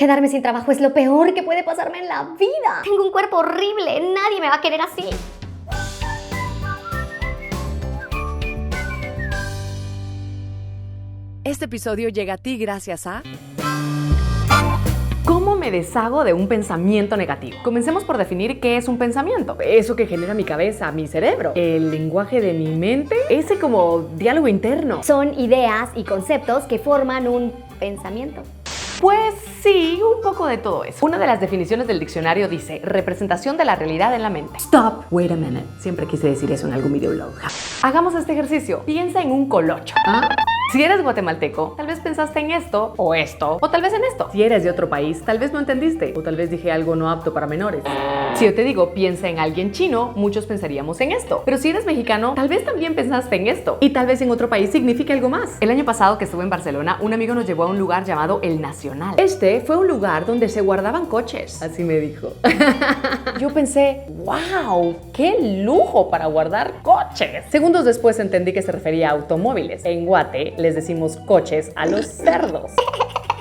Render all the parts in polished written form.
Quedarme sin trabajo es lo peor que puede pasarme en la vida. Tengo un cuerpo horrible, nadie me va a querer así. Este episodio llega a ti gracias a... ¿Cómo me deshago de un pensamiento negativo? Comencemos por definir qué es un pensamiento. Eso que genera mi cabeza, mi cerebro. El lenguaje de mi mente. Ese como diálogo interno. Son ideas y conceptos que forman un pensamiento. Pues sí, un poco de todo eso. Una de las definiciones del diccionario dice representación de la realidad en la mente. Stop, wait a minute. Siempre quise decir eso en algún videoblog. Hagamos este ejercicio. Piensa en un colocho. Si eres guatemalteco, tal vez pensaste en esto, o tal vez en esto. Si eres de otro país, tal vez no entendiste, o tal vez dije algo no apto para menores. Si yo te digo, piensa en alguien chino, muchos pensaríamos en esto. Pero si eres mexicano, tal vez también pensaste en esto. Y tal vez en otro país signifique algo más. El año pasado que estuve en Barcelona, un amigo nos llevó a un lugar llamado El Nacional. Este fue un lugar donde se guardaban coches. Así me dijo. Yo pensé, wow, qué lujo para guardar coches. Segundos después entendí que se refería a automóviles. En Guate les decimos coches a los cerdos.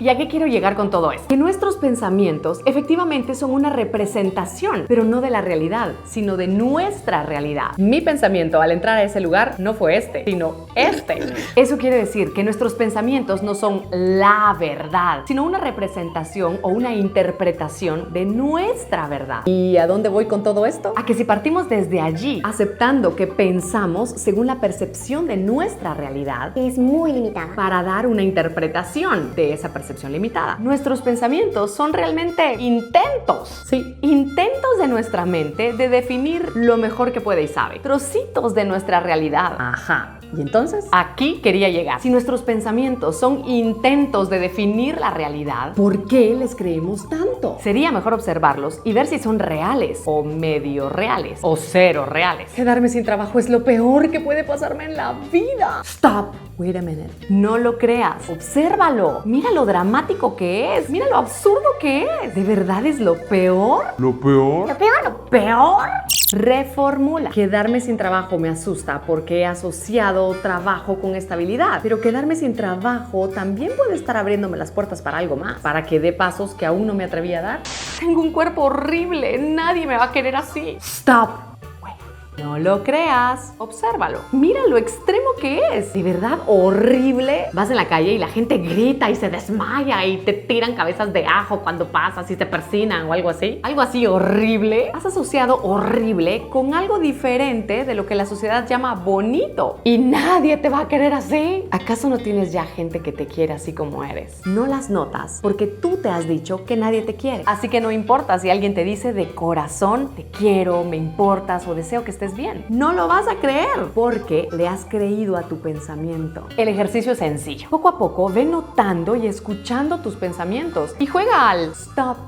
¿Y a qué quiero llegar con todo esto? Que nuestros pensamientos efectivamente son una representación, pero no de la realidad, sino de nuestra realidad. Mi pensamiento al entrar a ese lugar no fue este, sino este. Eso quiere decir que nuestros pensamientos no son la verdad, sino una representación o una interpretación de nuestra verdad. ¿Y a dónde voy con todo esto? A que si partimos desde allí, aceptando que pensamos según la percepción de nuestra realidad, Es muy limitada. para dar una interpretación de esa percepción limitada. Nuestros pensamientos son realmente intentos. Sí, intentos de nuestra mente de definir lo mejor que puede y sabe. Trocitos de nuestra realidad. Ajá. ¿Y entonces? Aquí quería llegar. Si nuestros pensamientos son intentos de definir la realidad, ¿por qué les creemos tanto? Sería mejor observarlos y ver si son reales, o medio reales, o cero reales. Quedarme sin trabajo es lo peor que puede pasarme en la vida. Stop. Wait a minute. No lo creas. Obsérvalo. Mira lo dramático que es. Mira lo absurdo que es. ¿De verdad es lo peor? ¿Lo peor? Lo peor. Reformula. Quedarme sin trabajo me asusta porque he asociado trabajo con estabilidad. Pero quedarme sin trabajo también puede estar abriéndome las puertas para algo más. Para que dé pasos que aún no me atreví a dar. Tengo un cuerpo horrible. Nadie me va a querer así. Stop. No lo creas, obsérvalo. Mira lo extremo que es. De verdad horrible. Vas en la calle y la gente grita y se desmaya y te tiran cabezas de ajo cuando pasas y te persinan o algo así. Algo así horrible. Has asociado horrible con algo diferente de lo que la sociedad llama bonito. Y nadie te va a querer así. ¿Acaso no tienes ya gente que te quiere así como eres? No las notas porque tú te has dicho que nadie te quiere. Así que no importa si alguien te dice de corazón, te quiero, me importas o deseo que estés bien. No lo vas a creer porque le has creído a tu pensamiento. El ejercicio es sencillo. Poco a poco ve notando y escuchando tus pensamientos y juega al stop.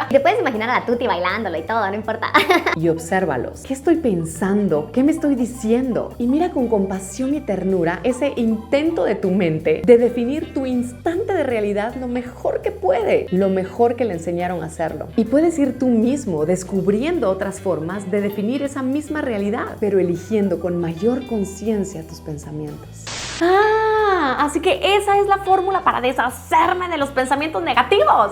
Te puedes imaginar a la Tuti bailándolo y todo, no importa. Y obsérvalos. ¿Qué estoy pensando? ¿Qué me estoy diciendo? Y mira con compasión y ternura ese intento de tu mente de definir tu instante de realidad lo mejor que puede, lo mejor que le enseñaron a hacerlo. Y puedes ir tú mismo descubriendo otras formas de definir esa misma realidad, pero eligiendo con mayor conciencia tus pensamientos. Así que esa es la fórmula para deshacerme de los pensamientos negativos.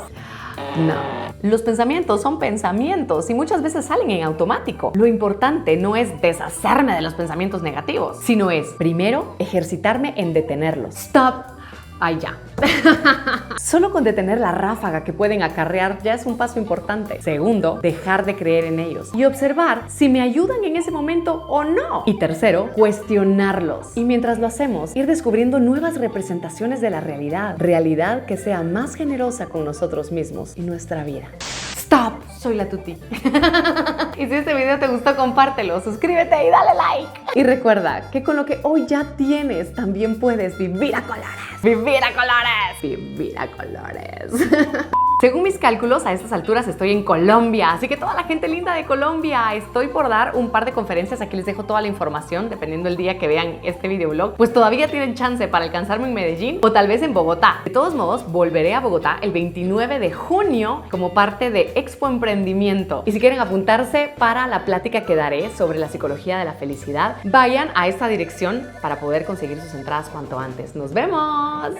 No, los pensamientos son pensamientos y muchas veces salen en automático. Lo importante no es deshacerme de los pensamientos negativos, sino es, primero, ejercitarme en detenerlos. Stop. Ay, ya. Solo con detener la ráfaga que pueden acarrear ya es un paso importante. Segundo, dejar de creer en ellos y observar si me ayudan en ese momento o no. Y tercero, cuestionarlos. Y mientras lo hacemos, ir descubriendo nuevas representaciones de la realidad. Realidad que sea más generosa con nosotros mismos y nuestra vida. Stop. Soy la Tuti. Y si este video te gustó, compártelo, suscríbete y dale like. Y recuerda que con lo que hoy ya tienes, también puedes vivir a colores. ¡Vivir a colores! ¡Vivir a colores! Según mis cálculos, a estas alturas estoy en Colombia, así que toda la gente linda de Colombia, estoy por dar un par de conferencias, aquí les dejo toda la información, dependiendo del día que vean este videoblog, pues todavía tienen chance para alcanzarme en Medellín o tal vez en Bogotá. De todos modos, volveré a Bogotá el 29 de junio como parte de Expo Emprendimiento. Y si quieren apuntarse para la plática que daré sobre la psicología de la felicidad, vayan a esta dirección para poder conseguir sus entradas cuanto antes. ¡Nos vemos!